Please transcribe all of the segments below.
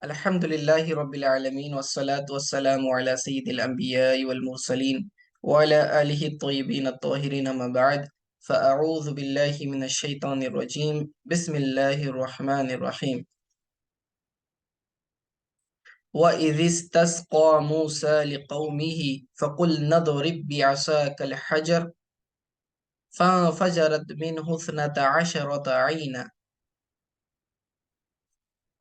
الحمد لله رب العالمين والصلاة والسلام على سيد الأنبياء والمرسلين وعلى آله الطيبين الطاهرين ما بعد فأعوذ بالله من الشيطان الرجيم بسم الله الرحمن الرحيم وإذ استسقى موسى لقومه فقلنا اضرب بعصاك الحجر فانفجرت منه 12 عينا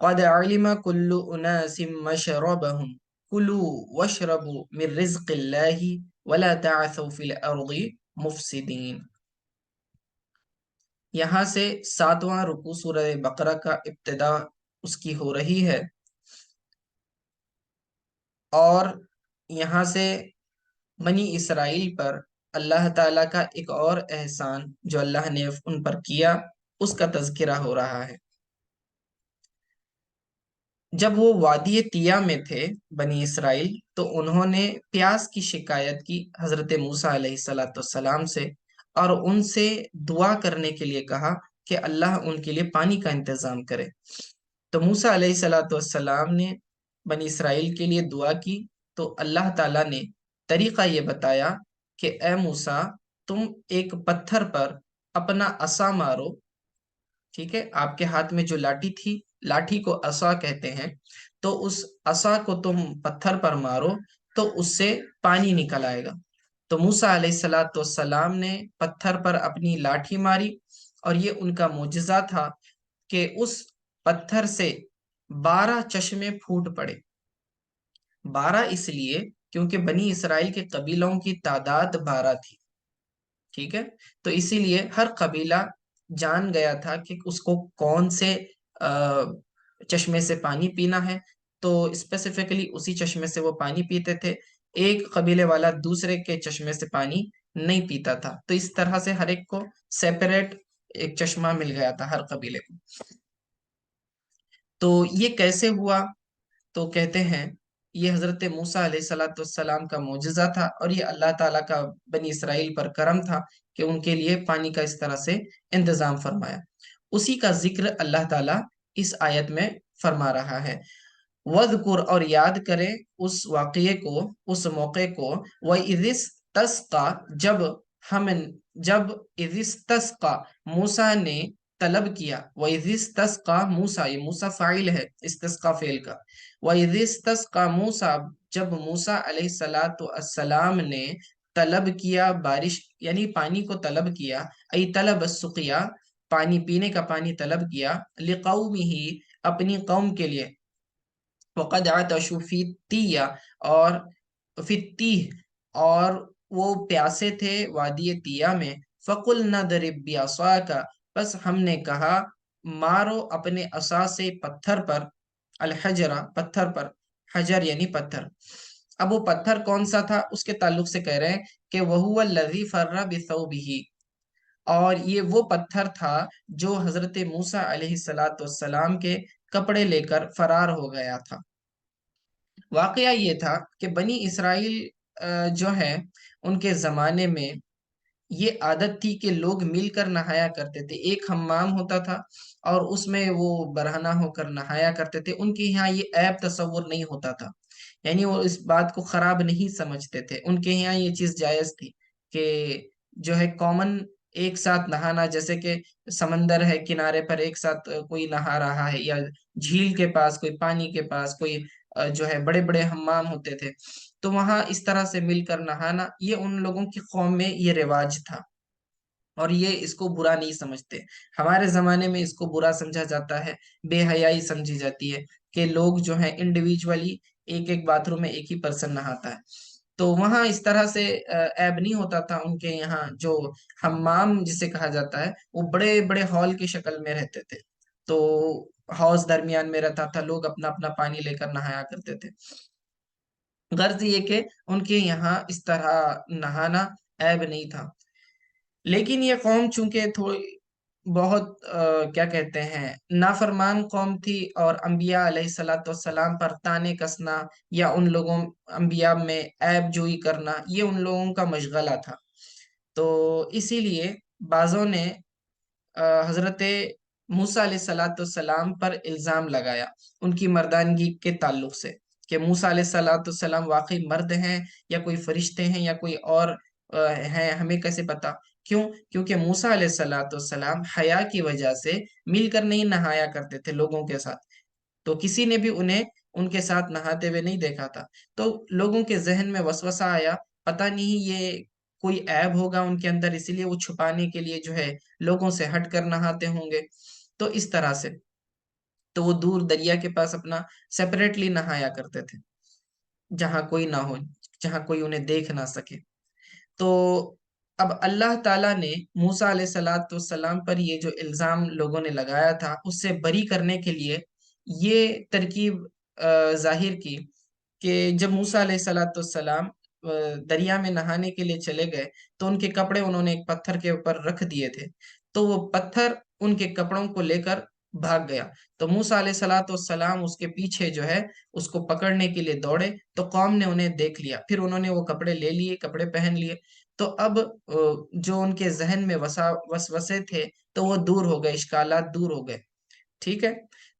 قد علم كل أناس مشربهم كلوا واشربوا من رزق الله ولا تعثوا في الأرض مفسدين۔ یہاں سے 7واں رکوع سورہ بقرہ کا ابتدا اس کی ہو رہی ہے، اور یہاں سے بنی اسرائیل پر اللہ تعالیٰ کا ایک اور احسان جو اللہ نے ان پر کیا اس کا تذکرہ ہو رہا ہے۔ جب وہ وادی طیہ میں تھے بنی اسرائیل، تو انہوں نے پیاس کی شکایت کی حضرت موسیٰ علیہ السلام سے، اور ان سے دعا کرنے کے لیے کہا کہ اللہ ان کے لیے پانی کا انتظام کرے۔ تو موسیٰ علیہ السلام نے بنی اسرائیل کے لیے دعا کی، تو اللہ تعالیٰ نے طریقہ یہ بتایا کہ اے موسیٰ، تم ایک پتھر پر اپنا عصا مارو، ٹھیک ہے، آپ کے ہاتھ میں جو لاٹھی تھی، لاٹھی کو عصا کہتے ہیں، تو اس عصا کو تم پتھر پر مارو تو اس سے پانی نکل آئے گا۔ تو موسیٰ علیہ السلام نے پتھر پر اپنی لاٹھی ماری، اور یہ ان کا معجزہ تھا کہ اس پتھر سے 12 چشمے پھوٹ پڑے۔ 12 اس لیے کیونکہ بنی اسرائیل کے قبیلوں کی تعداد 12 تھی، ٹھیک ہے، تو اسی لیے ہر قبیلہ جان گیا تھا کہ اس کو کون سے چشمے سے پانی پینا ہے، تو اسپیسیفکلی اسی چشمے سے وہ پانی پیتے تھے۔ ایک قبیلے والا دوسرے کے چشمے سے پانی نہیں پیتا تھا، تو اس طرح سے ہر ایک کو سیپریٹ ایک چشمہ مل گیا تھا ہر قبیلے کو۔ تو یہ کیسے ہوا؟ تو کہتے ہیں یہ حضرت موسیٰ علیہ السلام کا معجزہ تھا، اور یہ اللہ تعالیٰ کا بنی اسرائیل پر کرم تھا کہ ان کے لیے پانی کا اس طرح سے انتظام فرمایا۔ اسی کا ذکر اللہ تعالیٰ اس آیت میں فرما رہا ہے۔ وَذْكُرْ، اور یاد کرے اس واقعے کو، اس موقع کو، وَإِذِ اسْتَسْقَىٰ، جب اِذِ اسْتَسْقَىٰ موسیٰ نے طلب کیا۔ وَإِذِ اسْتَسْقَىٰ موسیٰ، یہ موسیٰ فاعل ہے استسقاء فعل کا۔ وَإِذِ اسْتَسْقَىٰ موسیٰ، جب موسیٰ علیہ السلام نے طلب کیا بارش، یعنی پانی کو طلب کیا، ای طلب السقیا، پانی پینے کا پانی طلب کیا، لِقَوْمِهِ، اپنی قوم کے لیے، وَقَدْ عَطَشُوا فِي التِّيَّةِ، اور فی التِّيَّةِ، اور وہ پیاسے تھے وادی طیہ میں۔ فَقُلْنَا اضْرِب بِّعَصَاكَ، بس ہم نے کہا مارو اپنے عصا سے پتھر پر، الحجرہ، پتھر پر، حجر یعنی پتھر۔ اب وہ پتھر کون سا تھا اس کے تعلق سے کہہ رہے ہیں کہ وَهُوَ الَّذِي فَرَّ بِثَوْبِهِ، اور یہ وہ پتھر تھا جو حضرت موسیٰ علیہ السلام کے کپڑے لے کر فرار ہو گیا تھا۔ واقعہ یہ تھا کہ بنی اسرائیل جو ہے ان کے زمانے میں یہ عادت تھی کہ لوگ مل کر نہایا کرتے تھے، ایک حمام ہوتا تھا اور اس میں وہ برہنہ ہو کر نہایا کرتے تھے۔ ان کے یہاں یہ عیب تصور نہیں ہوتا تھا، یعنی وہ اس بات کو خراب نہیں سمجھتے تھے، ان کے یہاں یہ چیز جائز تھی کہ جو ہے کامن ایک ساتھ نہانا، جیسے کہ سمندر ہے کنارے پر ایک ساتھ کوئی نہا رہا ہے، یا جھیل کے پاس کوئی، پانی کے پاس کوئی جو ہے بڑے بڑے حمام ہوتے تھے، تو وہاں اس طرح سے مل کر نہانا یہ ان لوگوں کی قوم میں یہ رواج تھا، اور یہ اس کو برا نہیں سمجھتے۔ ہمارے زمانے میں اس کو برا سمجھا جاتا ہے، بے حیائی سمجھی جاتی ہے کہ لوگ جو ہیں انڈیویجولی ایک ایک باتھ روم میں ایک ہی پرسن نہاتا ہے، تو وہاں اس طرح سے عیب نہیں ہوتا تھا۔ ان کے یہاں جو حمام جسے کہا جاتا ہے وہ بڑے بڑے ہال کی شکل میں رہتے تھے، تو ہاؤس درمیان میں رہتا تھا، لوگ اپنا اپنا پانی لے کر نہایا کرتے تھے۔ غرض یہ کہ ان کے یہاں اس طرح نہانا عیب نہیں تھا، لیکن یہ قوم چونکہ تھوڑی بہت کیا کہتے ہیں نافرمان قوم تھی، اور انبیاء علیہ السلام پر طعنے کسنا یا ان لوگوں انبیاء میں عیب جوئی کرنا یہ ان لوگوں کا مشغلہ تھا، تو اسی لیے بعضوں نے حضرت موسیٰ علیہ السلام پر الزام لگایا ان کی مردانگی کے تعلق سے، کہ موسیٰ علیہ السلام واقعی مرد ہیں یا کوئی فرشتے ہیں یا کوئی اور ہیں، ہمیں کیسے پتا؟ کیوں؟ کیونکہ موسیٰ علیہ السلام حیا کی وجہ سے مل کر نہیں نہایا کرتے تھے لوگوں کے ساتھ، تو کسی نے بھی انہیں ان کے ساتھ نہاتے ہوئے نہیں دیکھا تھا، تو لوگوں کے ذہن میں وسوسہ آیا، پتہ نہیں یہ کوئی عیب ہوگا ان کے اندر، اسی لیے وہ چھپانے کے لیے جو ہے لوگوں سے ہٹ کر نہاتے ہوں گے، تو اس طرح سے تو وہ دور دریا کے پاس اپنا سیپریٹلی نہایا کرتے تھے، جہاں کوئی نہ ہو، جہاں کوئی انہیں دیکھ نہ سکے۔ تو اب اللہ تعالیٰ نے موسیٰ علیہ السلام پر یہ جو الزام لوگوں نے لگایا تھا اس سے بری کرنے کے لیے یہ ترکیب ظاہر کی کہ جب موسیٰ علیہ السلام دریا میں نہانے کے لیے چلے گئے تو ان کے کپڑے انہوں نے ایک پتھر کے اوپر رکھ دیے تھے، تو وہ پتھر ان کے کپڑوں کو لے کر بھاگ گیا، تو موسیٰ علیہ السلام اس کے پیچھے جو ہے اس کو پکڑنے کے لیے دوڑے، تو قوم نے انہیں دیکھ لیا، پھر انہوں نے وہ کپڑے لے لیے، کپڑے پہن لیے، تو اب جو ان کے ذہن میں وسوسے تھے تو وہ دور ہو گئے، اشکالات دور ہو گئے، ٹھیک ہے۔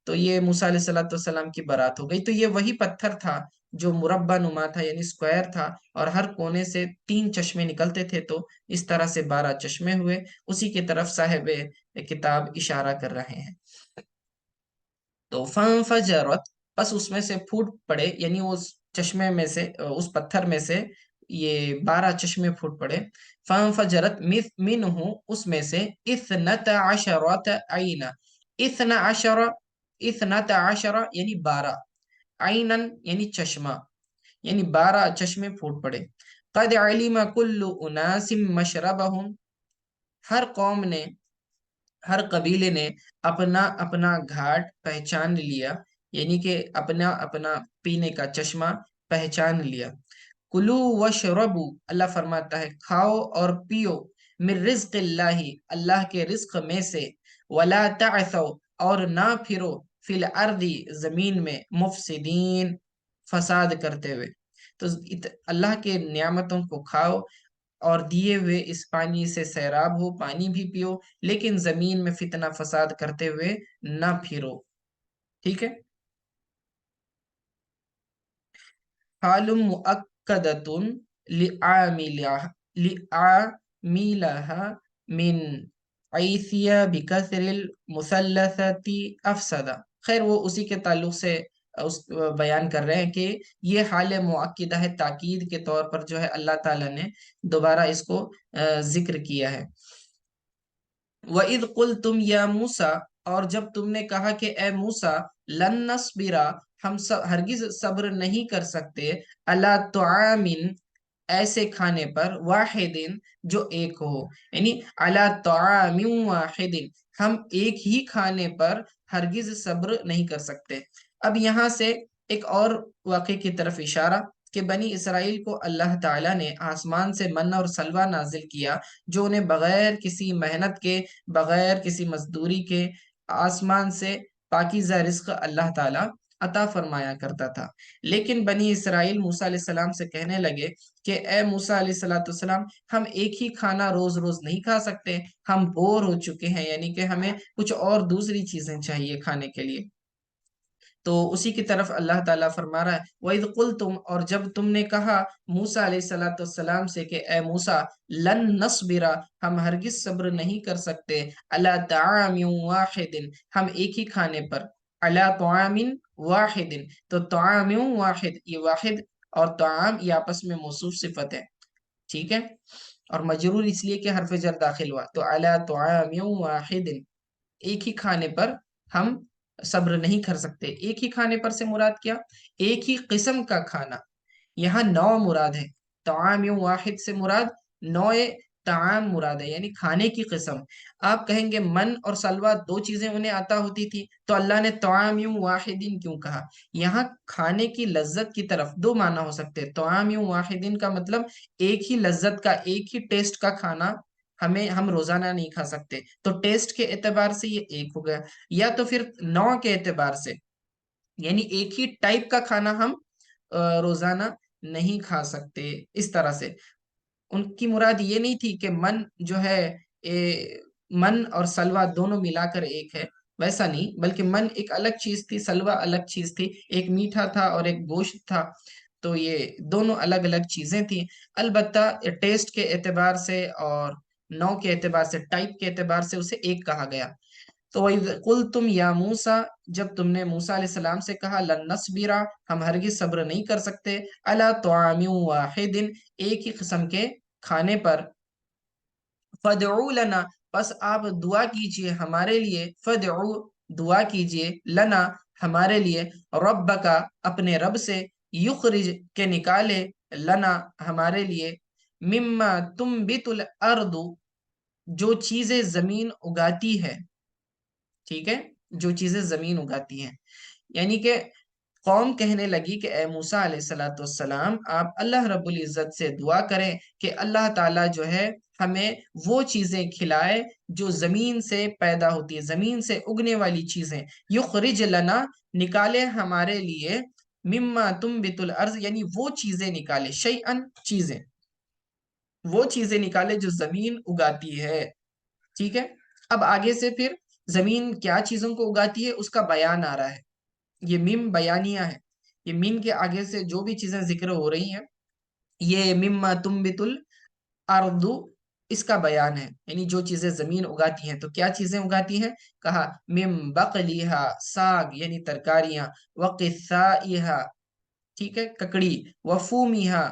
تو یہ موسیٰ علیہ السلام کی برات ہو گئی، تو یہ وہی پتھر تھا جو مربع نما تھا، یعنی اسکوائر تھا، اور ہر کونے سے 3 چشمے نکلتے تھے، تو اس طرح سے 12 چشمے ہوئے، اسی کی طرف صاحب کتاب اشارہ کر رہے ہیں۔ تو فانفجرت، پس اس میں سے پھوٹ پڑے، یعنی اس چشمے میں سے، اس پتھر میں سے یہ 12 چشمے پھوٹ پڑے، فانفجرت منہ، اس میں سے 12 عینا، 12 12 یعنی 12، عینن یعنی چشمہ، یعنی 12 چشمے پھوٹ پڑے، قد علم کل اناس مشربہم، ہر قوم نے، ہر قبیلے نے اپنا اپنا گھاٹ پہچان لیا، یعنی کہ اپنا اپنا پینے کا چشمہ پہچان لیا۔ کلو وشربو، اللہ فرماتا ہے کھاؤ اور پیو، من رزق اللہ، اللہ کے رزق میں سے، ولا تعثوا، اور نہ پھرو، فی الارض، زمین میں، مفسدین، فساد کرتے ہوئے، تو اللہ کے نعمتوں کو کھاؤ اور دیے ہوئے اس پانی سے سیراب ہو، پانی بھی پیو، لیکن زمین میں فتنہ فساد کرتے ہوئے نہ پھرو، ٹھیک ہے۔ حال مؤکدۃ لعاملها من عیثیہ بکسر المثلثۃ افسدہ، خیر وہ اسی کے تعلق سے بیان کر رہے ہیں کہ یہ حال مؤکدہ ہے، تاکید کے طور پر جو ہے اللہ تعالیٰ نے دوبارہ اس کو ذکر کیا ہے۔ وَإِذْ قُلْتُمْ يَا مُوسَىٰ، اور جب تم نے کہا کہ اے موسیٰ، لن نصبر، ہم ہرگز صبر نہیں کر سکتے، عَلَىٰ طَعَامٍ، ایسے کھانے پر، واحدin، جو ایک ہو، یعنی عَلَىٰ طَعَامٍ وَاحِدٍ، ہم ایک ہی کھانے پر ہرگز صبر نہیں کر سکتے۔ اب یہاں سے ایک اور واقعے کی طرف اشارہ، کہ بنی اسرائیل کو اللہ تعالیٰ نے آسمان سے من اور سلوہ نازل کیا، جو انہیں بغیر کسی محنت کے، بغیر کسی مزدوری کے، آسمان سے پاکیزہ رزق اللہ تعالیٰ عطا فرمایا کرتا تھا۔ لیکن بنی اسرائیل موسیٰ علیہ السلام سے کہنے لگے کہ اے موسیٰ علیہ السلام، ہم ایک ہی کھانا روز روز نہیں کھا سکتے، ہم بور ہو چکے ہیں، یعنی کہ ہمیں کچھ اور دوسری چیزیں چاہیے کھانے کے لیے۔ تو اسی کی طرف اللہ تعالیٰ فرما رہا ہے وَإِذْ قُلْتُمْ، اور جب تم نے کہا موسیٰ علیہ السلام سے کہ اے موسیٰ، لن نصبر، ہم ہرگز صبر نہیں کر سکتے، عَلَىٰ طَعَامٍ وَاحِدٍ، ہم ایک ہی کھانے پر، عَلَىٰ طَعَامٍ وَاحِدٍ، تو طعام واحد، یہ واحد اور طعام یہ آپس میں موصوف صفت ہے، ٹھیک ہے، اور مجرور اس لیے کہ حرف جر داخل ہوا، تو عَلَىٰ طَعَامٍ وَاحِدٍ، ایک ہی کھانے پر ہم صبر نہیں کر سکتے۔ ایک ہی کھانے پر سے مراد کیا؟ ایک ہی قسم کا کھانا، یہاں نوع مراد ہے، طعام واحد سے مراد نوع طعام مراد ہے، یعنی کھانے کی قسم۔ آپ کہیں گے من اور سلوہ دو چیزیں انہیں عطا ہوتی تھی، تو اللہ نے طعام واحدین کیوں کہا؟ یہاں کھانے کی لذت کی طرف دو معنی ہو سکتے ہیں، طعام واحدین کا مطلب ایک ہی لذت کا، ایک ہی ٹیسٹ کا کھانا ہم روزانہ نہیں کھا سکتے، تو ٹیسٹ کے اعتبار سے یہ ایک ہو گیا، یا تو پھر نوع کے اعتبار سے، یعنی ایک ہی ٹائپ کا کھانا ہم روزانہ نہیں کھا سکتے، اس طرح سے۔ ان کی مراد یہ نہیں تھی کہ من جو ہے من اور سلوہ دونوں ملا کر ایک ہے، ویسا نہیں، بلکہ من ایک الگ چیز تھی، سلوا الگ چیز تھی، ایک میٹھا تھا اور ایک گوشت تھا، تو یہ دونوں الگ الگ چیزیں تھیں۔ البتہ ٹیسٹ کے اعتبار سے اور نو کے اعتبار سے، ٹائپ کے اعتبار سے اسے ایک کہا گیا۔ تو وَإِذْ قُلْتُمْ يَا موسیٰ، جب تم نے موسیٰ علیہ السلام سے کہا، لَن نَصْبِرَ، ہم ہرگز صبر نہیں کر سکتے، عَلَىٰ طَعَامٍ وَاحِدٍ، ایک ہی قسم کے کھانے پر، فَادْعُوا لَنَا، پس آپ دعا کیجئے ہمارے لیے، فَادْعُوا، دعا کیجئے، لَنَا، ہمارے لیے، رَبَّکَ، اپنے رب سے، یخرج، کے نکالے، لَنَا، ہمارے لیے، مِمَّا تُنبِتُ الْأَرْضُ، جو چیزیں زمین اگاتی ہے، ٹھیک ہے، جو چیزیں زمین اگاتی ہیں، یعنی کہ قوم کہنے لگی کہ اے موسیٰ علیہ الصلوۃ والسلام، آپ اللہ رب العزت سے دعا کریں کہ اللہ تعالیٰ جو ہے ہمیں وہ چیزیں کھلائے جو زمین سے پیدا ہوتی ہے، زمین سے اگنے والی چیزیں، یخرج لنا، نکالے ہمارے لیے، مما تنبت الارض، یعنی وہ چیزیں نکالے، شیئن، چیزیں، وہ چیزیں نکالے جو زمین اگاتی ہے، ٹھیک ہے۔ اب آگے سے پھر زمین کیا چیزوں کو اگاتی ہے اس کا بیان آ رہا ہے، یہ میم بیانیہ ہے، یہ میم کے آگے سے جو بھی چیزیں ذکر ہو رہی ہیں، یہ مما تنبت الارض، اس کا بیان ہے، یعنی جو چیزیں زمین اگاتی ہیں، تو کیا چیزیں اگاتی ہیں؟ کہا مم بقلیہا، ساگ یعنی ترکاریاں، وقثائہا، ٹھیک ہے، ککڑی، وفومیہا،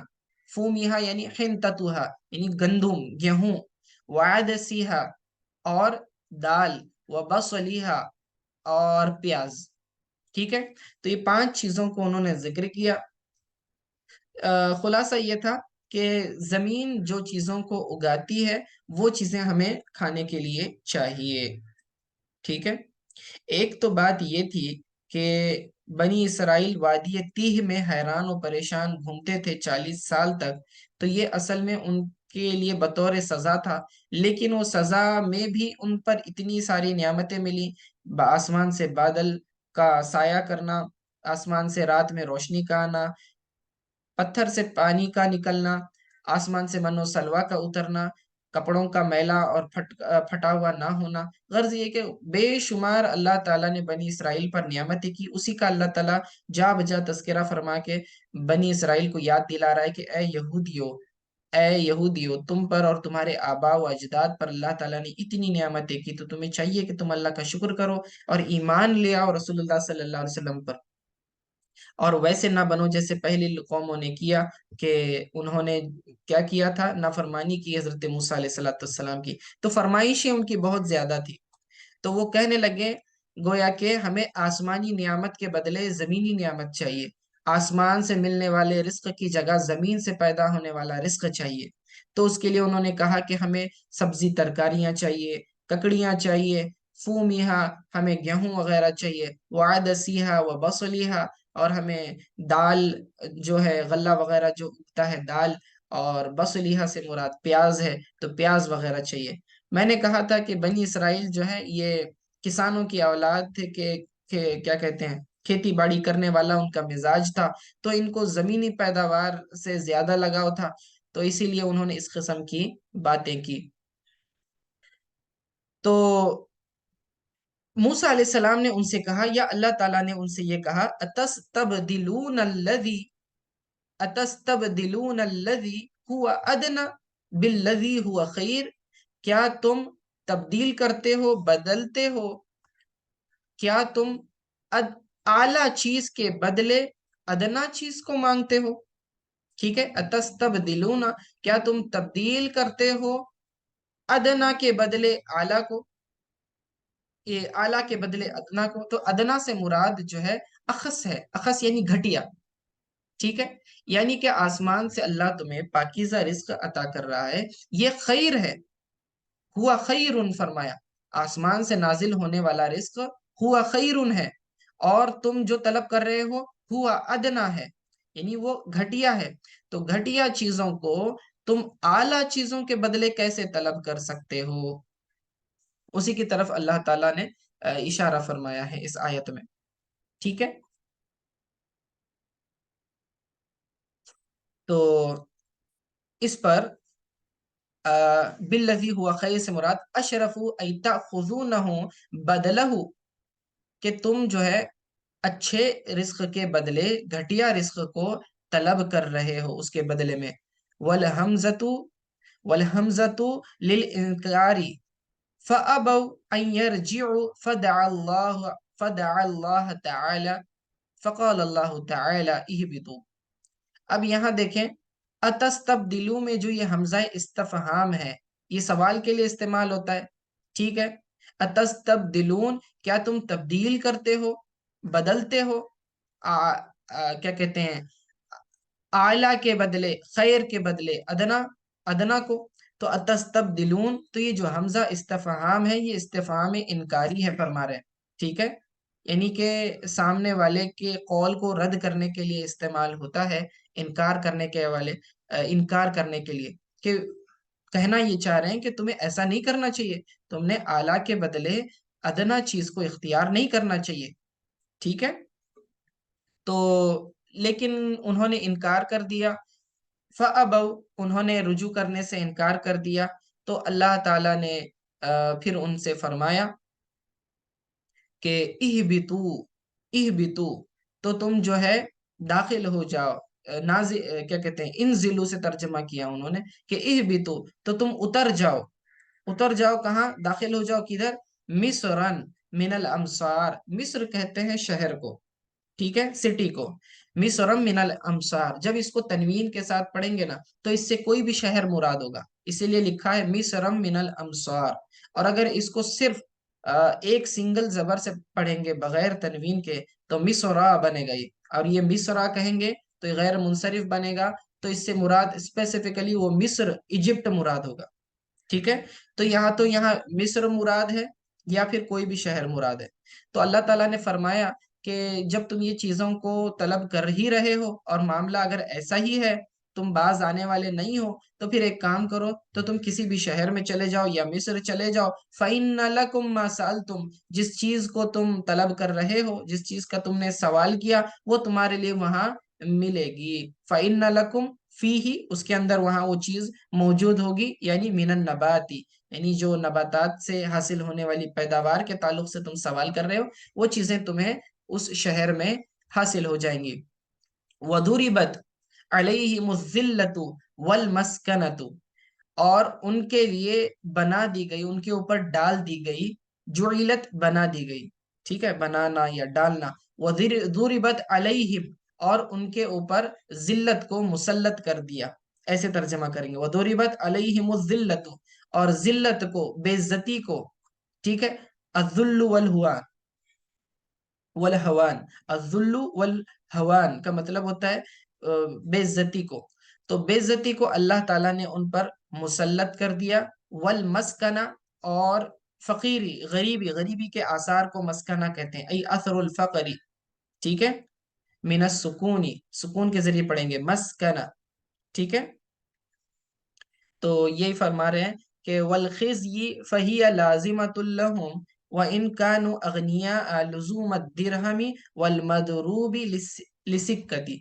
فومیہا یعنی حنتتہا، یعنی گندم، گیہوں، وعدسیہا، اور دال، وبصلیہا، اور پیاز، ٹھیک ہے۔ تو یہ 5 چیزوں کو انہوں نے ذکر کیا۔ خلاصہ یہ تھا کہ زمین جو چیزوں کو اگاتی ہے وہ چیزیں ہمیں کھانے کے لیے چاہیے، ٹھیک ہے۔ ایک تو بات یہ تھی کہ بنی اسرائیل وادی تیہ میں حیران و پریشان گھومتے تھے 40 سال تک، تو یہ اصل میں ان کے لیے بطور سزا تھا، لیکن وہ سزا میں بھی ان پر اتنی ساری نعمتیں ملی، آسمان سے بادل کا سایہ کرنا، آسمان سے رات میں روشنی کا آنا، پتھر سے پانی کا نکلنا، آسمان سے من و سلوا کا اترنا، کپڑوں کا میلا اور پھٹا ہوا نہ ہونا۔ غرض یہ کہ بے شمار اللہ تعالیٰ نے بنی اسرائیل پر نعمتیں کی، اسی کا اللہ تعالیٰ جا بجا تذکرہ فرما کے بنی اسرائیل کو یاد دلا رہا ہے کہ اے یہودیو، تم پر اور تمہارے آباء و اجداد پر اللہ تعالیٰ نے اتنی نعمتیں کی، تو تمہیں چاہیے کہ تم اللہ کا شکر کرو اور ایمان لے آؤ رسول اللہ صلی اللہ علیہ وسلم پر، اور ویسے نہ بنو جیسے پہلی قوموں نے کیا، کہ انہوں نے کیا کیا تھا؟ نافرمانی کی حضرت موسیٰ علیہ السلام کی، تو فرمائشیں ان کی بہت زیادہ تھی، تو وہ کہنے لگے گویا کہ ہمیں آسمانی نعمت کے بدلے زمینی نعمت چاہیے، آسمان سے ملنے والے رزق کی جگہ زمین سے پیدا ہونے والا رزق چاہیے۔ تو اس کے لیے انہوں نے کہا کہ ہمیں سبزی ترکاریاں چاہیے، ککڑیاں چاہیے، فومیہا، ہمیں گیہوں وغیرہ چاہیے، وعدسیہا و بصلیہا، اور ہمیں دال جو ہے، غلہ وغیرہ جو اگتا ہے دال، اور بصلیہا سے مراد پیاز ہے، تو پیاز وغیرہ چاہیے۔ میں نے کہا تھا کہ بنی اسرائیل جو ہے یہ کسانوں کی اولاد تھے، کہ کیا کہتے ہیں، کھیتی باڑی کرنے والا ان کا مزاج تھا، تو ان کو زمینی پیداوار سے زیادہ لگاؤ تھا، تو اسی لیے انہوں نے اس قسم کی باتیں کی۔ تو موسیٰ علیہ السلام نے ان سے کہا، یا اللہ تعالیٰ نے ان سے یہ کہا، اتستبدلون الذی هو ادنی بالذی هو خیر، کیا تم تبدیل کرتے ہو، بدلتے ہو، کیا تم اعلیٰ چیز کے بدلے ادنا چیز کو مانگتے ہو، ٹھیک ہے، اتستبدلون، کیا تم تبدیل کرتے ہو ادنا کے بدلے اعلیٰ کو، یہ اعلیٰ کے بدلے ادنا کو، تو ادنا سے مراد جو ہے اخس ہے، اخس یعنی گھٹیا، ٹھیک ہے، یعنی کہ آسمان سے اللہ تمہیں پاکیزہ رزق عطا کر رہا ہے، یہ خیر ہے، ہوا خیرن فرمایا، آسمان سے نازل ہونے والا رزق ہوا خیرن ہے، اور تم جو طلب کر رہے ہو ہوا ادنا ہے، یعنی وہ گھٹیا ہے، تو گھٹیا چیزوں کو تم اعلیٰ چیزوں کے بدلے کیسے طلب کر سکتے ہو؟ اسی کی طرف اللہ تعالیٰ نے اشارہ فرمایا ہے اس آیت میں، ٹھیک ہے۔ تو اس پر بالذی ہوا خیر سے مراد اشرف ای تاخذونہ بدلہ، کہ تم جو ہے اچھے رزق کے بدلے گھٹیا رزق کو طلب کر رہے ہو اس کے بدلے میں. والحمزۃ والحمزۃ للانکار فابوا ان يرجعوا فدعا اللہ تعالی فقال اللہ تعالی اہبطوا. اب یہاں دیکھیں، اتستبدلوا میں جو یہ حمزہ استفہام ہے یہ سوال کے لیے استعمال ہوتا ہے. ٹھیک ہے، اتستبدلون، کیا تم تبدیل کرتے ہو، بدلتے ہو، کیا کہتے ہیں، اعلیٰ کے بدلے، خیر کے بدلے ادنا، ادنا کو. تو اتستبدلون، تو یہ جو حمزہ استفہام ہے یہ استفہام انکاری ہے فرما رہے ہیں. ٹھیک ہے، یعنی کہ سامنے والے کے قول کو رد کرنے کے لیے استعمال ہوتا ہے، انکار کرنے کے والے، انکار کرنے کے لیے، کہ کہنا یہ چاہ رہے ہیں کہ تمہیں ایسا نہیں کرنا چاہیے، تم نے اعلیٰ کے بدلے ادنا چیز کو اختیار نہیں کرنا چاہیے. ٹھیک ہے، تو لیکن انہوں نے انکار کر دیا. فَأَبَوْا، انہوں نے رجوع کرنے سے انکار کر دیا. تو اللہ تعالیٰ نے پھر ان سے فرمایا کہ اہبتو، اہبتو، تو تم جو ہے داخل ہو جاؤ. کیا کہتے ہیں، انزلو سے ترجمہ کیا انہوں نے کہ اہبتو، تو تم اتر جاؤ. اتر جاؤ کہاں، داخل ہو جاؤ کدھر، مصرن من الامصار، مصر کہتے ہیں شہر کو، ٹھیک ہے، سٹی کو. مصرم من الامصار، جب اس کو تنوین کے ساتھ پڑھیں گے نا تو اس سے کوئی بھی شہر مراد ہوگا، اسی لیے لکھا ہے مصرم من الامصار. اور اگر اس کو صرف ایک سنگل زبر سے پڑھیں گے بغیر تنوین کے تو مصرا بنے گا یہ، اور یہ مصرا کہیں گے تو یہ غیر منصرف بنے گا. تو اس سے مراد اسپیسیفکلی وہ مصر، ایجپٹ مراد ہوگا. ٹھیک ہے، تو یہاں مصر مراد ہے یا پھر کوئی بھی شہر مراد ہے. تو اللہ تعالیٰ نے فرمایا کہ جب تم یہ چیزوں کو طلب کر ہی رہے ہو اور معاملہ اگر ایسا ہی ہے، تم باز آنے والے نہیں ہو، تو پھر ایک کام کرو، تو تم کسی بھی شہر میں چلے جاؤ یا مصر چلے جاؤ. فَإِنَّ لَكُمْ مَا سَأَلْتُمْ، جس چیز کو تم طلب کر رہے ہو، جس چیز کا تم نے سوال کیا، وہ تمہارے لیے وہاں ملے گی. فَإِنَّ لَكُمْ، فِيهِ، اس کے اندر وہاں وہ چیز موجود ہوگی، یعنی من النباتی، یعنی جو نباتات سے حاصل ہونے والی پیداوار کے تعلق سے تم سوال کر رہے ہو، وہ چیزیں تمہیں اس شہر میں حاصل ہو جائیں گی. وَضُرِبَتْ عَلَيْهِمُ الذِّلَّةُ وَالْمَسْكَنَةُ، اور ان کے لیے بنا دی گئی، ان کے اوپر ڈال دی گئی، جعلت بنا دی گئی. ٹھیک ہے، بنانا یا ڈالنا. وَضُرِبَتْ عَلَيْهِمْ، اور ان کے اوپر ذلت کو مسلط کر دیا، ایسے ترجمہ کریں گے. وَضُرِبَتْ عَلَيْهِمُ الذِّلَّةُ، اور ذلت کو، بے عزتی کو. ٹھیک ہے، الذل والہوان، والہوان، الذل والہوان کا مطلب ہوتا ہے بے عزتی کو. تو بے عزتی کو اللہ تعالیٰ نے ان پر مسلط کر دیا. والمسکنہ، اور فقیری، غریبی، غریبی کے آثار کو مسکنہ کہتے ہیں، ای اثر الفقری. ٹھیک ہے، من السکونی، سکون کے ذریعے پڑھیں گے مسکنہ. ٹھیک ہے، تو یہی فرما رہے ہیں کہ والخزی فہی لازمۃ لہم وان كانوا اغنیاء لزوم الدرہم والمدروب لسکتی.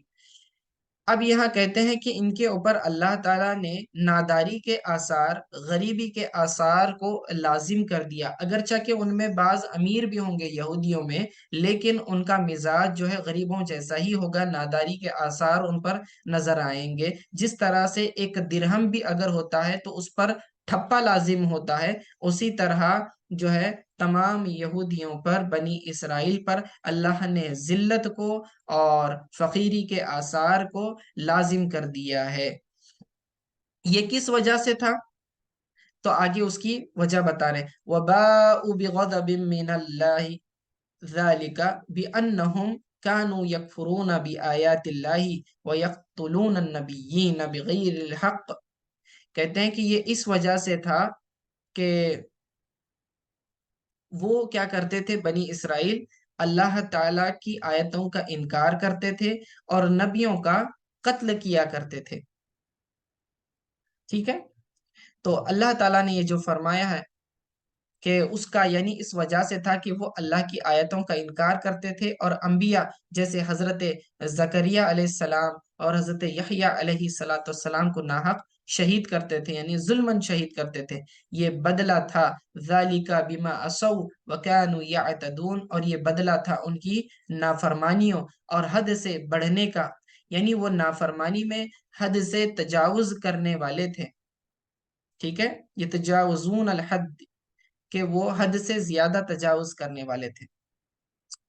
اب یہاں کہتے ہیں کہ ان کے اوپر اللہ تعالیٰ نے ناداری کے آثار، غریبی کے آثار کو لازم کر دیا، اگرچہ کہ ان میں بعض امیر بھی ہوں گے یہودیوں میں، لیکن ان کا مزاج جو ہے غریبوں جیسا ہی ہوگا، ناداری کے آثار ان پر نظر آئیں گے. جس طرح سے ایک درہم بھی اگر ہوتا ہے تو اس پر ٹھپا لازم ہوتا ہے، اسی طرح جو ہے تمام یہودیوں پر، بنی اسرائیل پر اللہ نے ذلت کو اور فقیری کے آثار کو لازم کر دیا ہے. یہ کس وجہ سے تھا؟ تو آگے اس کی وجہ بتا رہے ہیں. وَبَاءُوا بِغَضَبٍ مِّنَ اللَّهِ ذَلِكَ بِأَنَّهُمْ كَانُوا يَكْفُرُونَ بِآيَاتِ اللَّهِ وَيَقْتُلُونَ النَّبِيِّينَ بِغَيْرِ الْحَقِّ. کہتے ہیں کہ یہ اس وجہ سے تھا کہ وہ کیا کرتے تھے، بنی اسرائیل اللہ تعالیٰ کی آیتوں کا انکار کرتے تھے اور نبیوں کا قتل کیا کرتے تھے. ٹھیک ہے، تو اللہ تعالیٰ نے یہ جو فرمایا ہے کہ اس کا یعنی اس وجہ سے تھا کہ وہ اللہ کی آیتوں کا انکار کرتے تھے، اور انبیاء جیسے حضرت زکریا علیہ السلام اور حضرت یحییٰ علیہ السلام کو ناحق شہید کرتے تھے، یعنی ظلمن شہید کرتے تھے، یہ بدلہ تھا ذالک بما عصوا وکانوا یعتدون، اور یہ بدلہ تھا ان کی نافرمانیوں اور حد سے بڑھنے کا، یعنی وہ نافرمانی میں حد سے تجاوز کرنے والے تھے، ٹھیک ہے، یہ تجاوزون الحد، کہ وہ حد سے زیادہ تجاوز کرنے والے تھے۔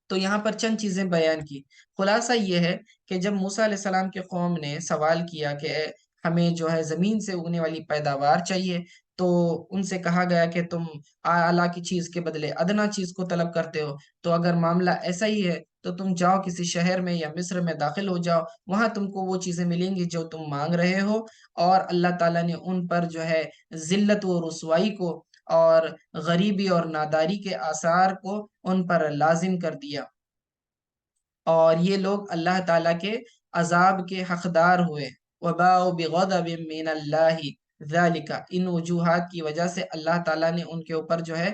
تو یہاں پر چند چیزیں بیان کی، خلاصہ یہ ہے کہ جب موسیٰ علیہ السلام کے قوم نے سوال کیا کہ ہمیں جو ہے زمین سے اگنے والی پیداوار چاہیے، تو ان سے کہا گیا کہ تم اعلیٰ کی چیز کے بدلے ادنا چیز کو طلب کرتے ہو، تو اگر معاملہ ایسا ہی ہے تو تم جاؤ کسی شہر میں یا مصر میں داخل ہو جاؤ، وہاں تم کو وہ چیزیں ملیں گی جو تم مانگ رہے ہو۔ اور اللہ تعالیٰ نے ان پر جو ہے ذلت و رسوائی کو اور غریبی اور ناداری کے آثار کو ان پر لازم کر دیا، اور یہ لوگ اللہ تعالیٰ کے عذاب کے حقدار ہوئے۔ وباؤ بغضب من اللہ ذالک، ان وجوہات کی وجہ سے اللہ تعالیٰ نے ان کے اوپر جو ہے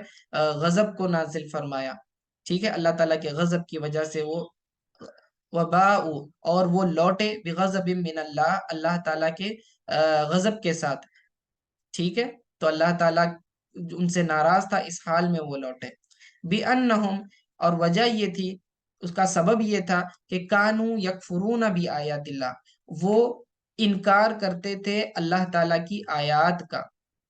غضب کو نازل فرمایا، ٹھیک ہے، اللہ تعالیٰ کے غضب کی وجہ سے وہ وباؤ، اور وہ لوٹے بغضب من اللہ، اللہ تعالیٰ کے غضب کے ساتھ، ٹھیک ہے، تو اللہ تعالیٰ ان سے ناراض تھا، اس حال میں وہ لوٹے۔ بِأَنَّهُمْ، اور وجہ یہ تھی، اس کا سبب یہ تھا کہ کانو یکفرون بھی آیات اللہ، وہ انکار کرتے تھے اللہ تعالیٰ کی آیات کا،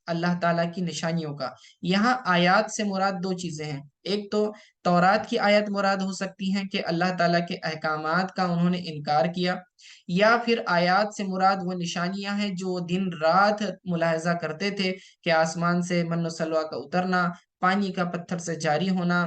اللہ تعالیٰ کی نشانیوں کا۔ یہاں آیات سے مراد دو چیزیں ہیں، ایک تو تورات کی آیت مراد ہو سکتی ہیں کہ اللہ تعالیٰ کے احکامات کا انہوں نے انکار کیا، یا پھر آیات سے مراد وہ نشانیاں ہیں جو دن رات ملاحظہ کرتے تھے، کہ آسمان سے من و سلوہ کا اترنا، پانی کا پتھر سے جاری ہونا،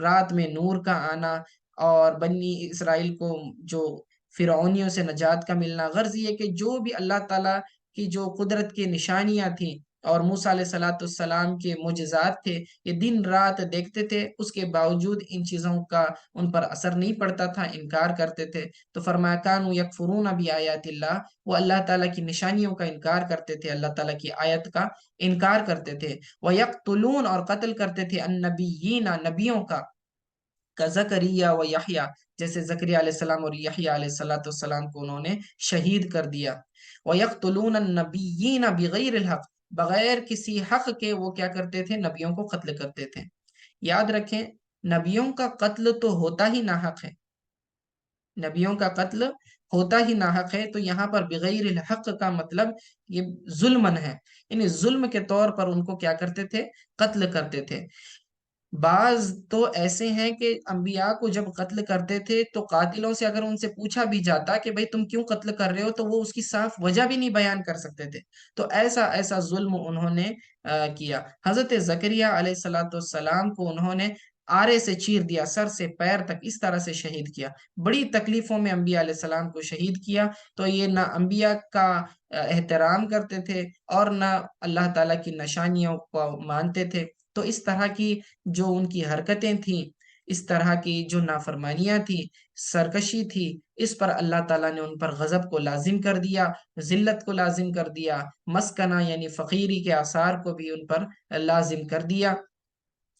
رات میں نور کا آنا، اور بنی اسرائیل کو جو فرعونیوں سے نجات کا ملنا۔ غرض یہ کہ جو بھی اللہ تعالیٰ کی جو قدرت کی نشانیاں تھیں اور موسیٰ علیہ السلام کے معجزات تھے، یہ دن رات دیکھتے تھے، اس کے باوجود ان چیزوں کا ان پر اثر نہیں پڑتا تھا، انکار کرتے تھے۔ تو فرمایا کانوا یکفرون بآیات اللہ، وہ اللہ تعالیٰ کی نشانیوں کا انکار کرتے تھے، اللہ تعالیٰ کی آیت کا انکار کرتے تھے۔ وَيَقْتُلُونَ، اور قتل کرتے تھے، النبیین، نبیوں کا، زکریا و یحییٰ، جیسے زکریا علیہ السلام اور یحییٰ علیہ السلام کو انہوں نے شہید کر دیا۔ وَيَقْتُلُونَ النَّبِيِّينَ بِغَيْرِ الْحَقِّ، بغیر کسی حق کے وہ کیا کرتے تھے، نبیوں کو قتل کرتے تھے۔ یاد رکھیں، نبیوں کا قتل تو ہوتا ہی ناحق ہے، نبیوں کا قتل ہوتا ہی ناحق ہے، تو یہاں پر بغیر الحق کا مطلب یہ ظلمن ہے، یعنی ظلم کے طور پر ان کو کیا کرتے تھے، قتل کرتے تھے۔ بعض تو ایسے ہیں کہ انبیاء کو جب قتل کرتے تھے تو قاتلوں سے اگر ان سے پوچھا بھی جاتا کہ بھئی تم کیوں قتل کر رہے ہو، تو وہ اس کی صاف وجہ بھی نہیں بیان کر سکتے تھے، تو ایسا ایسا ظلم انہوں نے کیا۔ حضرت زکریا علیہ السلام کو انہوں نے آرے سے چیر دیا، سر سے پیر تک اس طرح سے شہید کیا، بڑی تکلیفوں میں انبیاء علیہ السلام کو شہید کیا۔ تو یہ نہ انبیاء کا احترام کرتے تھے اور نہ اللہ تعالیٰ کی نشانیوں کو مانتے تھے، تو اس طرح کی جو ان کی حرکتیں تھیں، اس طرح کی جو نافرمانیاں تھیں، سرکشی تھی، اس پر اللہ تعالیٰ نے ان پر غضب کو لازم کر دیا، ذلت کو لازم کر دیا، مسکنہ یعنی فقیری کے آثار کو بھی ان پر لازم کر دیا۔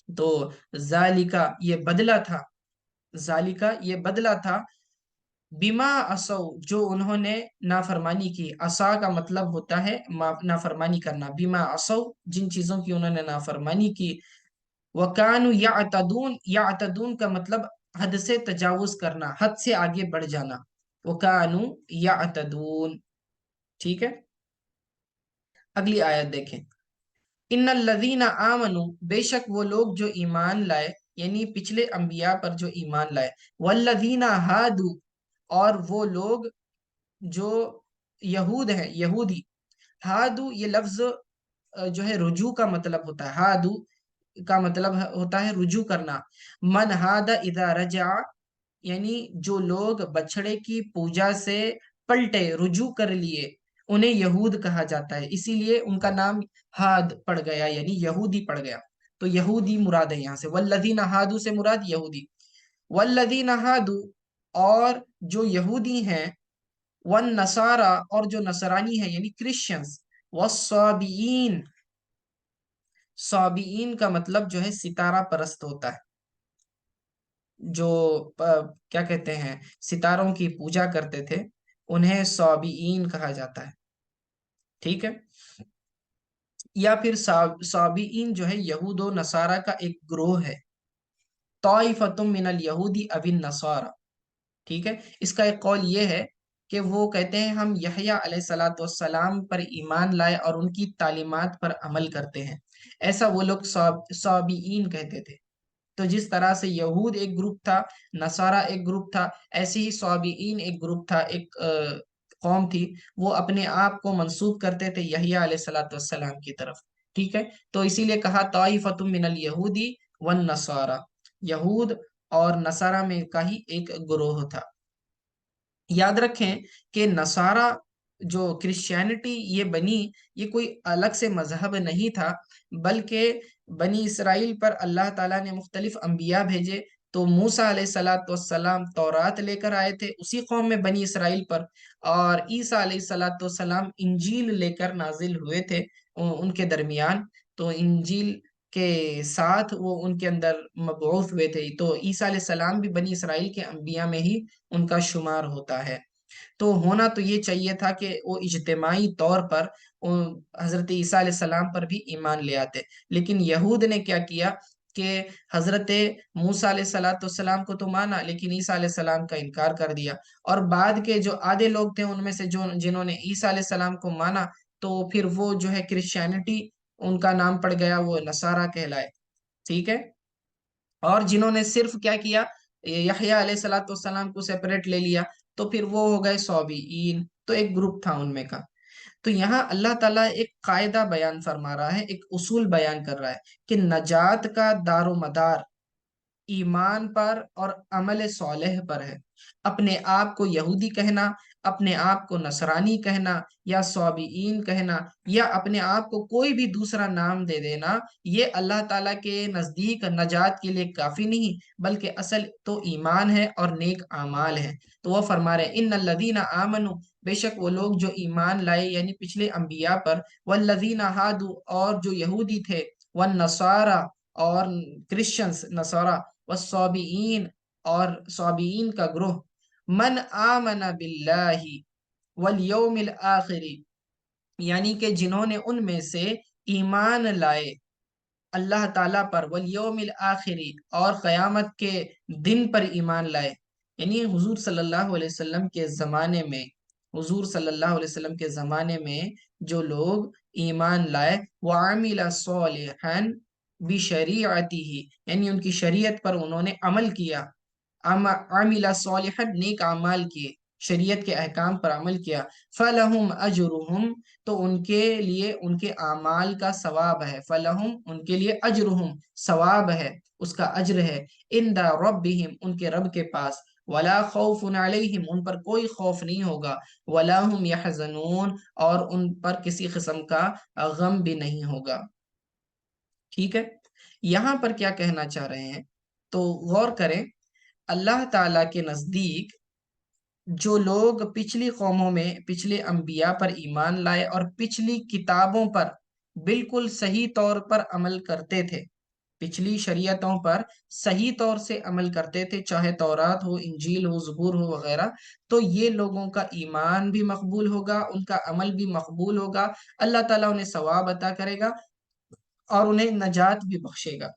تو ذالکا، یہ بدلہ تھا، ذالکا یہ بدلہ تھا، بما عصوا، جو انہوں نے نافرمانی کی، عصا کا مطلب ہوتا ہے نافرمانی کرنا، بما عصوا، جن چیزوں کی انہوں نے نافرمانی کی، وَكَانُوا يَعْتَدُونَ، يَعْتَدُونَ کا مطلب حد سے تجاوز کرنا، حد سے آگے بڑھ جانا، وَكَانُوا يَعْتَدُونَ، ٹھیک ہے۔ اگلی آیت دیکھیں، ان الذین آمنوا، بے شک وہ لوگ جو ایمان لائے، یعنی پچھلے انبیاء پر جو ایمان لائے، والذین ہادوا، اور وہ لوگ جو یہود ہیں، یہودی، ہادو یہ لفظ جو ہے رجوع کا مطلب ہوتا ہے، ہادو کا مطلب ہوتا ہے رجوع کرنا، من ہاد اذا رجع، یعنی جو لوگ بچھڑے کی پوجا سے پلٹے، رجوع کر لیے، انہیں یہود کہا جاتا ہے، اسی لیے ان کا نام ہاد پڑ گیا، یعنی یہودی پڑ گیا، تو یہودی مراد ہے یہاں سے، والذین ہادو سے مراد یہودی، والذین ہادو، اور جو یہودی ہیں، والنصارى، اور جو نصرانی ہیں یعنی کرسچنز، والصابئین، صابئین کا مطلب جو ہے ستارہ پرست ہوتا ہے، جو کیا کہتے ہیں، ستاروں کی پوجا کرتے تھے، انہیں صابئین کہا جاتا ہے، ٹھیک ہے. یا پھر صابئین جو ہے یہود و نصارہ کا ایک گروہ ہے، طائفۃ من الیہودی او النصارى. ٹھیک ہے. اس کا ایک قول یہ ہے کہ وہ کہتے ہیں ہم یحییٰ علیہ الصلوۃ والسلام پر ایمان لائے اور ان کی تعلیمات پر عمل کرتے ہیں. ایسا وہ لوگ صابئین کہتے تھے. تو جس طرح سے یہود ایک گروپ تھا، نصارہ ایک گروپ تھا، ایسے ہی صابئین ایک گروپ تھا، ایک قوم تھی. وہ اپنے آپ کو منسوب کرتے تھے یحییٰ علیہ الصلوۃ والسلام کی طرف. ٹھیک ہے. تو اسی لیے کہا طائفۃ من الیہودی والنصارى، یہود اور نصارہ میں کا ہی ایک گروہ تھا. یاد رکھیں کہ نصارہ جو کرسچینٹی یہ بنی، یہ کوئی الگ سے مذہب نہیں تھا، بلکہ بنی اسرائیل پر اللہ تعالیٰ نے مختلف انبیاء بھیجے. تو موسیٰ علیہ السلام تورات لے کر آئے تھے اسی قوم میں بنی اسرائیل پر، اور عیسیٰ علیہ السلام انجیل لے کر نازل ہوئے تھے ان کے درمیان. تو انجیل کے ساتھ وہ ان کے اندر مبعوث ہوئے تھے. تو عیسیٰ علیہ السلام بھی بنی اسرائیل کے انبیاء میں ہی ان کا شمار ہوتا ہے. تو ہونا تو یہ چاہیے تھا کہ وہ اجتماعی طور پر حضرت عیسیٰ علیہ السلام پر بھی ایمان لے آتے. لیکن یہود نے کیا کیا کہ حضرت موسیٰ علیہ السلام کو تو مانا، لیکن عیسیٰ علیہ السلام کا انکار کر دیا. اور بعد کے جو آدھے لوگ تھے ان میں سے جنہوں نے عیسیٰ علیہ السلام کو مانا، تو پھر وہ جو ہے کرسچینٹی ان کا نام پڑ گیا، وہ نصارہ کہلائے. ٹھیک ہے. اور جنہوں نے صرف کیا کیا، یحییٰ علیہ السلام کو سیپریٹ لے لیا، تو پھر وہ ہو گئے صابئین. تو ایک گروپ تھا ان میں کا. تو یہاں اللہ تعالیٰ ایک قاعدہ بیان فرما رہا ہے، ایک اصول بیان کر رہا ہے کہ نجات کا دار و مدار ایمان پر اور عمل صالح پر ہے. اپنے آپ کو یہودی کہنا، اپنے آپ کو نصرانی کہنا، یا صابئین کہنا، یا اپنے آپ کو کوئی بھی دوسرا نام دے دینا، یہ اللہ تعالیٰ کے نزدیک نجات کے لیے کافی نہیں، بلکہ اصل تو ایمان ہے اور نیک اعمال ہے. تو وہ فرما رہے ان الذین آمنوا، بے شک وہ لوگ جو ایمان لائے یعنی پچھلے انبیاء پر، والذین ہادوا اور جو یہودی تھے، والنصارى اور کرسچنز نصارہ، والصابئین اور صابئین کا گروہ، من آمن باللہ والیوم الآخر، یعنی کہ جنہوں نے ان میں سے ایمان لائے اللہ تعالیٰ پر، والیوم الآخر اور قیامت کے دن پر ایمان لائے. یعنی حضور صلی اللہ علیہ وسلم کے زمانے میں، حضور صلی اللہ علیہ وسلم کے زمانے میں جو لوگ ایمان لائے، وعمل صالحا بشریعتہ، یعنی ان کی شریعت پر انہوں نے عمل کیا، عمل صالحا نیک اعمال کیے، شریعت کے احکام پر عمل کیا، فلہم اجرہم تو ان کے لیے ان کے اعمال کا ثواب ہے، فلہم ان کے لیے اجرہم ثواب ہے، اس کا اجر ہے، عند ربہم ان کے رب کے پاس، ولا خوف علیہم ان پر کوئی خوف نہیں ہوگا، ولا ہم یحزنون اور ان پر کسی قسم کا غم بھی نہیں ہوگا. ٹھیک ہے. یہاں پر کیا کہنا چاہ رہے ہیں تو غور کریں. اللہ تعالیٰ کے نزدیک جو لوگ پچھلی قوموں میں پچھلے انبیاء پر ایمان لائے اور پچھلی کتابوں پر بالکل صحیح طور پر عمل کرتے تھے، پچھلی شریعتوں پر صحیح طور سے عمل کرتے تھے، چاہے تورات ہو، انجیل ہو، زبور ہو وغیرہ، تو یہ لوگوں کا ایمان بھی مقبول ہوگا، ان کا عمل بھی مقبول ہوگا، اللہ تعالیٰ انہیں ثواب عطا کرے گا اور انہیں نجات بھی بخشے گا.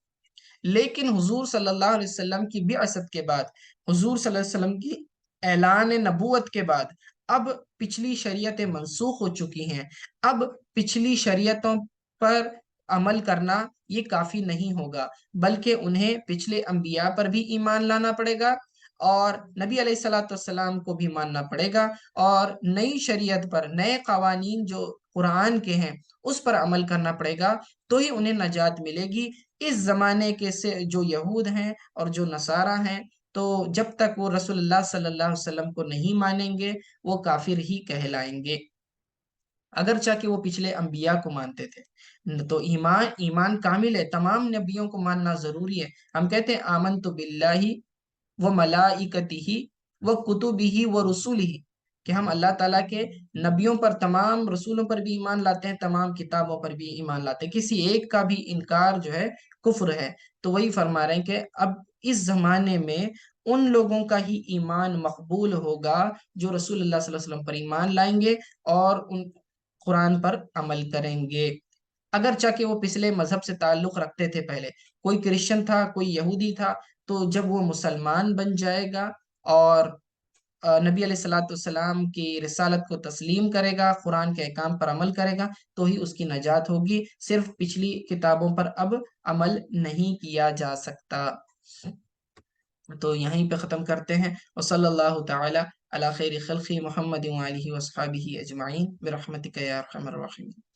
لیکن حضور صلی اللہ علیہ وسلم کی بعثت کے بعد، حضور صلی اللہ علیہ وسلم کی اعلان نبوت کے بعد، اب پچھلی شریعتیں منسوخ ہو چکی ہیں. اب پچھلی شریعتوں پر عمل کرنا یہ کافی نہیں ہوگا، بلکہ انہیں پچھلے انبیاء پر بھی ایمان لانا پڑے گا، اور نبی علیہ الصلوۃ والسلام کو بھی ماننا پڑے گا، اور نئی شریعت پر، نئے قوانین جو قرآن کے ہیں اس پر عمل کرنا پڑے گا، تو ہی انہیں نجات ملے گی. اس زمانے کے سے جو یہود ہیں اور جو نصارہ ہیں، تو جب تک وہ رسول اللہ صلی اللہ علیہ وسلم کو نہیں مانیں گے وہ کافر ہی کہلائیں گے، اگرچہ کہ وہ پچھلے انبیاء کو مانتے تھے. تو ایمان کامل ہے، تمام نبیوں کو ماننا ضروری ہے. ہم کہتے ہیں آمنت باللہ و ملائکتہ و کتبہ و رسولہ، کہ ہم اللہ تعالیٰ کے نبیوں پر، تمام رسولوں پر بھی ایمان لاتے ہیں، تمام کتابوں پر بھی ایمان لاتے ہیں، کسی ایک کا بھی انکار جو ہے کفر ہے. تو وہی فرما رہے ہیں کہ اب اس زمانے میں ان لوگوں کا ہی ایمان مقبول ہوگا جو رسول اللہ صلی اللہ علیہ وسلم پر ایمان لائیں گے، اور قرآن پر عمل کریں گے، اگرچہ کہ وہ پچھلے مذہب سے تعلق رکھتے تھے پہلے، کوئی کرسچن تھا، کوئی یہودی تھا، تو جب وہ مسلمان بن جائے گا اور نبی علیہ الصلوۃ والسلام کی رسالت کو تسلیم کرے گا، قرآن کے احکام پر عمل کرے گا، تو ہی اس کی نجات ہوگی، صرف پچھلی کتابوں پر اب عمل نہیں کیا جا سکتا۔ تو یہیں پہ ختم کرتے ہیں، وصلی اللہ تعالی علی خیر خلقی محمد وآلہ وصحبہ اجمعین برحمتک یا ارحم الراحمین۔